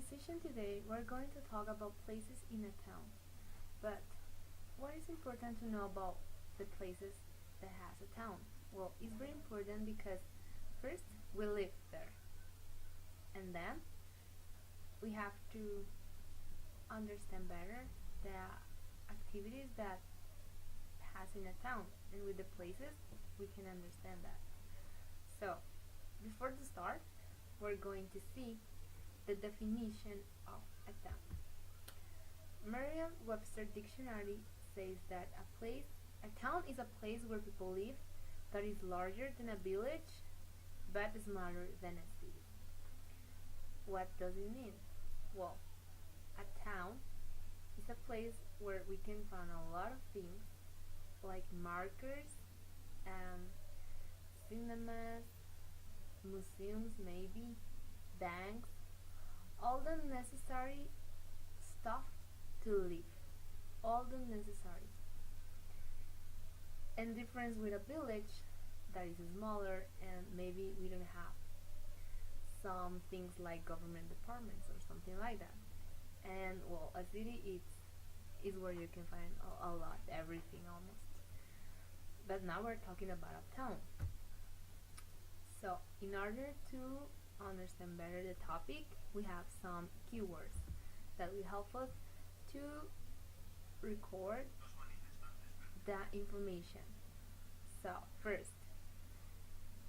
session today, we're going to talk about places in a town. But what is important to know about the places that has a town? Well, it's very important because first we live there, and then we have to understand better the activities that has in a town, and with the places we can understand that. So, before the start, we're going to see the definition of a town. Merriam-Webster dictionary says that a town is a place where people live that is larger than a village but smaller than a city. What does it mean? Well, a town is a place where we can find a lot of things like markers, cinemas, museums maybe, banks, all the necessary stuff to live, all the necessary. And difference with a village that is smaller and maybe we don't have some things like government departments or something like that. And well, a city is where you can find a lot, everything almost. But now we're talking about a town. So in order to understand better the topic, we have some keywords that will help us to record the information. So first,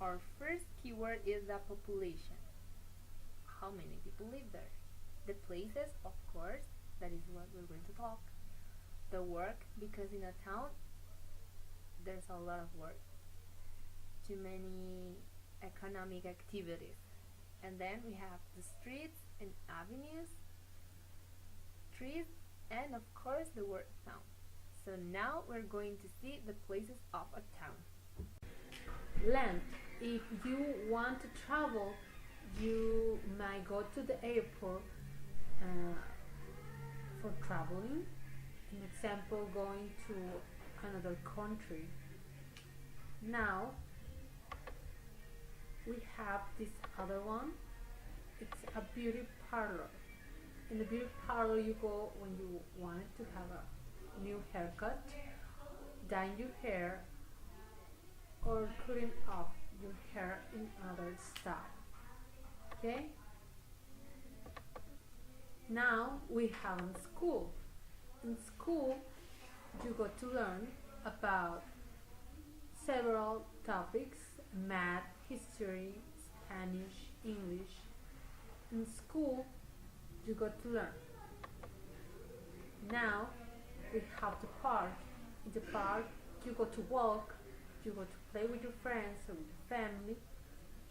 our first keyword is the population. How many people live there? The places, of course, that is what we're going to talk. The work, because in a town there's a lot of work, too many economic activities. And then we have the streets and avenues, trees, and of course the word town. So now we're going to see the places of a town. Land. If you want to travel, you might go to the airport for traveling. An example, going to another country. Now we have this other one. It's a beauty parlor. In the beauty parlor you go when you wanted to have a new haircut, dye your hair, or cutting off your hair in other style. Okay? Now we have in school. In school you go to learn about several topics: math, history, Spanish, English. In school you got to learn. Now we have the park. In the park you go to walk, you go to play with your friends or with your family,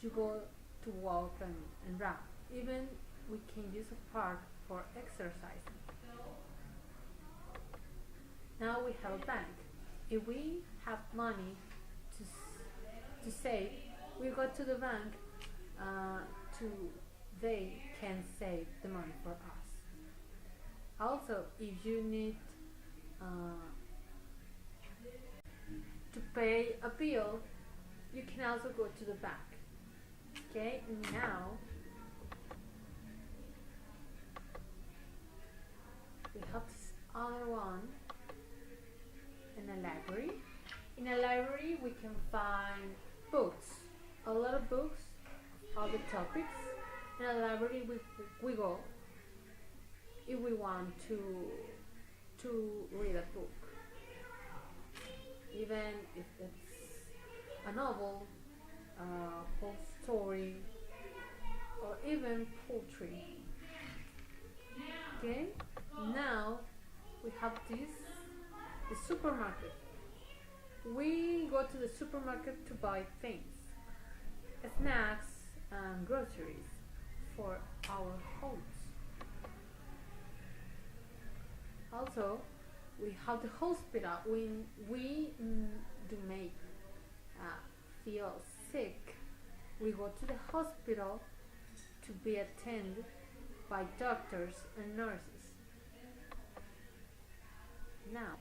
you go to walk and run. Even we can use a park for exercising. Now we have a bank. If we have money to save, we go to the bank they can save the money for us. Also, if you need to pay a bill, you can also go to the bank. Okay, now we have this other one in a library. In a library we can find books, a lot of books, all the topics. In a library we go if we want to read a book, even if it's a novel, a whole story, or even poetry. Okay, now we have the supermarket. We go to the supermarket to buy things, snacks and groceries for our homes. Also, we have the hospital. When we do make feel sick, we go to the hospital to be attended by doctors and nurses. Now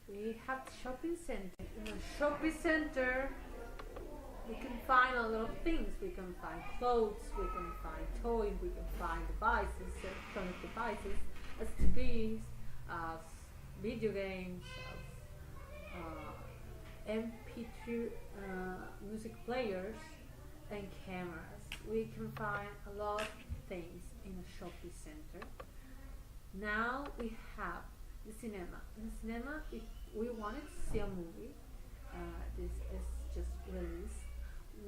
we have the shopping center. In a shopping center We can find a lot of things. We can find clothes, we can find toys, we can find devices, electronic devices, as TVs, as video games, as MP3 music players, and cameras. We can find a lot of things in a shopping center. Now we have the cinema. In the cinema, if we wanted to see a movie, this is just released,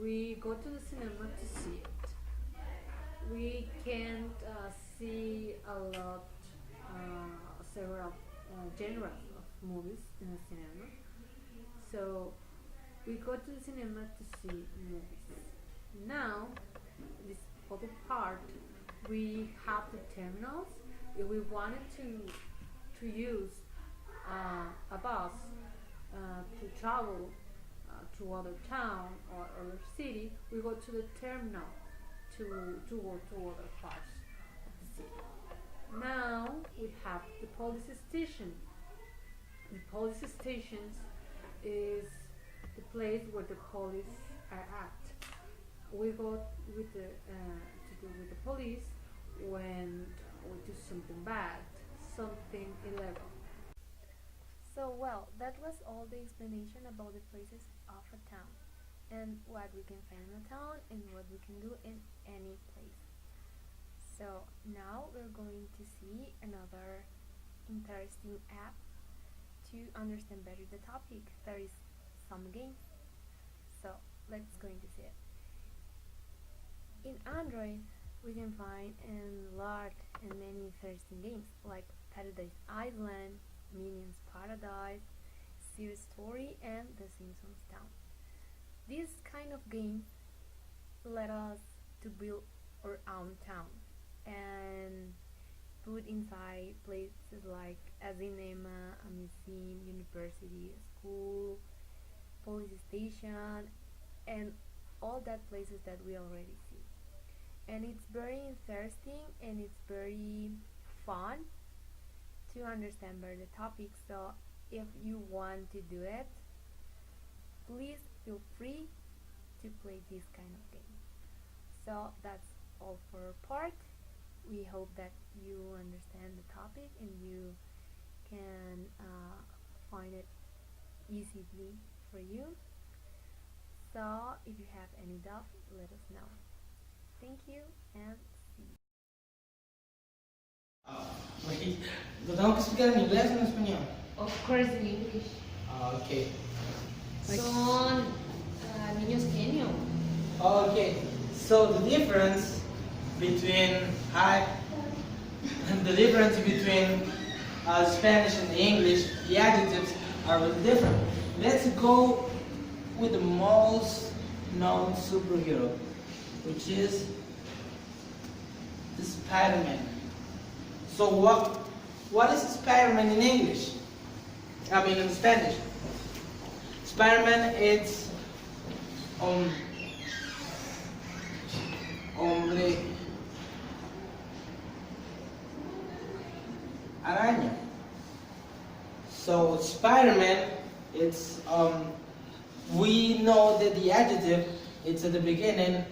we go to the cinema to see it. We can't see a lot, several genres of movies in the cinema. So we go to the cinema to see movies. Now, this other part, we have the terminals. If we wanted to use a bus to travel to other town or other city, we go to the terminal to go to other parts of the city. Now we have the police station. The police stations is the place where the police are at. We go with with the police when we do something bad, something illegal. So, well, that was all the explanation about the places of a town and what we can find in a town and what we can do in any place. So, now we're going to see another interesting app to understand better the topic. There is some games. So, let's go into see it. In Android, we can find a lot and many interesting games like Paradise Island, Minions Paradise, Sea Story, and The Simpsons Town. These kind of games let us to build our own town and put inside places like a cinema, a museum, university, a school, police station, and all that places that we already see. And it's very interesting and it's very fun to understand better the topic. So if you want to do it, please feel free to play this kind of game. So that's all for our part. We hope that you understand the topic and you can find it easily for you. So if you have any doubt, let us know. Thank you and see you. Wait, ¿lo tengo que explicar en inglés o en español? Of course, in English. Okay. Son niños genio. Okay. So the difference between Spanish and the English, the adjectives are really different. Let's go with the most known superhero, which is the Spider-Man. So what is Spider-Man in English? I mean in Spanish. Spider-Man it's hombre araña. So Spider-Man it's we know that the adjective it's at the beginning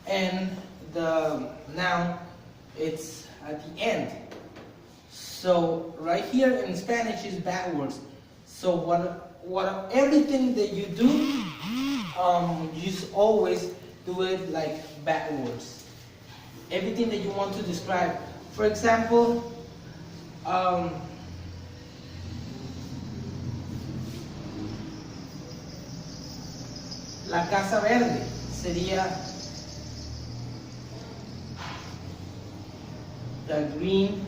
and the noun it's at the end. So right here in Spanish is backwards. So what everything that you do, you just always do it like backwards. Everything that you want to describe. For example, la casa verde sería the green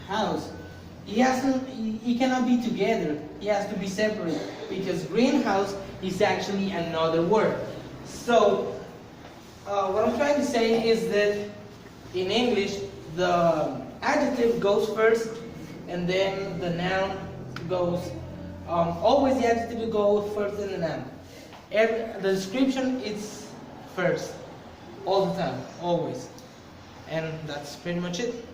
house. He cannot be together. He has to be separate because greenhouse is actually another word. So what I'm trying to say is that in English the adjective goes first and then the noun goes always the adjective will go first and the noun. The description is first all the time, always. And that's pretty much it.